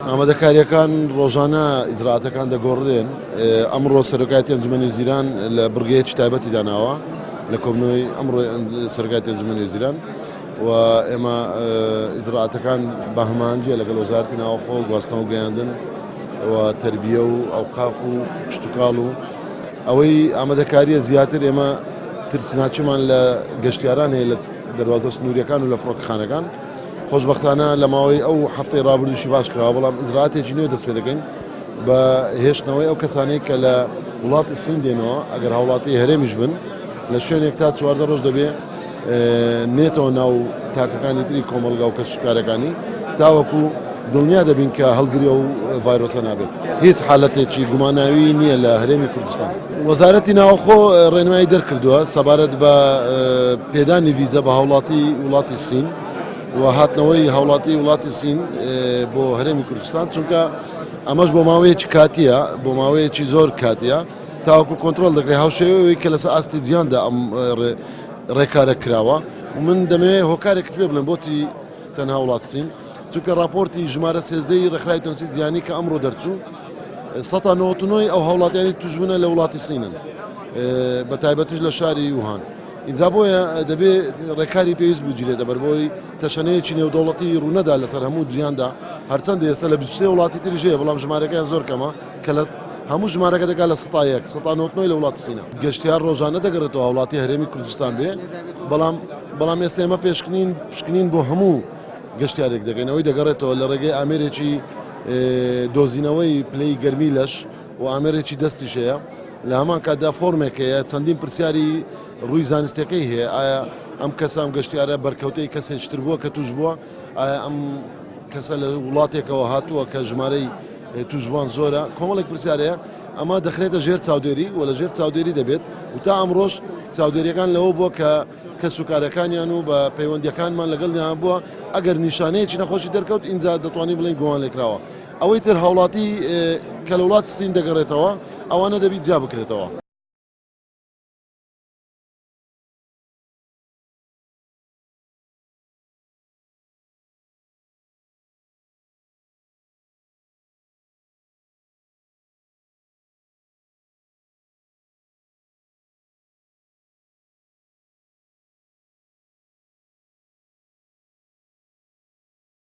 ئامادەکاریەکان ڕۆژانە ئیجرعاتەکان دەگۆڕێن. ئەمڕۆ سەرۆکایەتی ئەنجومەنی وەزیران لە بڕگەیەکی تایبەتی داناوە لە کۆبنەوەی ئەمڕۆ سەرۆکایەتی ئەنجومەنی وەزیران و ئێمە ئیجرعاتەکان بە هەماهەنگیە لەگەڵ وەزارەتی ناوەخۆ گواستنەوە و گەیاندن و تەربیە و ئەوقاف و شتوکاڵ و ئەوەی ئامادەکاریە زیاتر ئێمە ترسناچیمان لە گەشتیاران هەیە لە دەروازە سنووریەکان و لە فڕۆکەخانەکان. خۆشبەختانە لە ماوەی ئەو هەفتەی ڕابردووشی باش کراوە، بەڵام ئیجرعاتێکی نوێ دەست پێ دەکەین بە هێشتنەوەی ئەو کەسانەی کە لە وڵاتی سین دێنەوە ئەگەر هاوڵاتی هەرێمیش بن لە شوێنێک تا 14 ڕۆژ دەبێ نێتەوە ناو تاکەکانی تری کۆمەڵگا و کەسوکارەکانی تاوەکو دڵنیا دەبین کە هەڵگری و ڤایرۆسە نابێت. هیچ حالەتێکی گوماناوی نییە لە هەرێمی کوردستان. وەزارەتی ناوەخۆ ڕێنمایی دەرکردووە سەبارەت بە پێدانی ڤیزە بە هاوڵاتی وڵاتی سین و هاتنەوەی هاوڵاتی وڵاتی سین بۆ هەرێمی کوردستان، چونکە ئەمەش بۆ ماوەیەکی کاتیە، بۆ ماوەیەکی زۆر کاتیە تاوەکو کۆنتترۆل دەکرێت هاوشێوەوەی کە لەسەر ئاستی جیاندا ئەم ڕێکارە کراوە و من دەمەوێت هۆکارێکت پێ بڵێم بۆچی تەنها وڵات سین، چونکە راپۆرتی ژمارە 13 ڕێکخراوی تۆنسی جیهانی کە ئەمڕۆ دەرچوو 99 ئەو هاوڵاتیانی توشبوونە لە وڵاتی سینن بە تایبەتیش لە شاری ووهان. اینجا بۆیە دەبێت ڕێکاری پێویست بگیرێتە بەربۆی تەشەنەیەکی نێودەوڵەتی ڕوونەدا لەسەر هەموو دنیادا، هەرچەندە ئێستا لە 23 وڵاتی تریش هەیە، بەڵام ژمارەکەیان زۆر کەمە کە لە هەموو ژمارەکە دەکات لە 199 لە وڵاتی سینە. گەشتیار ڕۆژانە دەگەڕێتەوە وڵاتی هەرێمی کوردستان بێ، بەڵام ئێستا ئێمە پێشکەنین بۆ هەموو گەشتیارێک دەکەین، ئەوەی دەگەڕێتەوە لە ڕێگەی ئامێرێکی دۆزینەوەی پلەی گەرمی لەش و ئامێرێکی دەستیش هەیە. لە هەمان کاتدا فۆرمێک هەیە، چەندین پرسیاری ڕووی زانستیەکەی هەیە، ئایا ئەم کەسە ئەم گەشتیارە بەرکەوتەی کەسێکتر بووە کە توش بووە، ئایا ئەم کەسە لە وڵاتێکەوە هاتووە کە ژمارەی توشبووان زۆرە، کۆمەڵێک پرسیارەیە. ئەمە دەخرێتە ژێر چاودێری و لە ژێر چاودێری دەبێت و تا ئەمڕۆژ چاودێریەکان لەوە بووە کە کەسوکارەکانیان و بە پەیوەندیەکانمان لەگەڵیان بووە ئەگەر نیشانەیەکی نەخۆشی دەرکەوت اینجا دەتوانین بڵێن گۆوان لێکراوە. ئەوەی تر هاوڵاتی کە لە وڵاتی سین دەگەڕێتەوە ئەوانە دەبی جیا بکرێتەوە.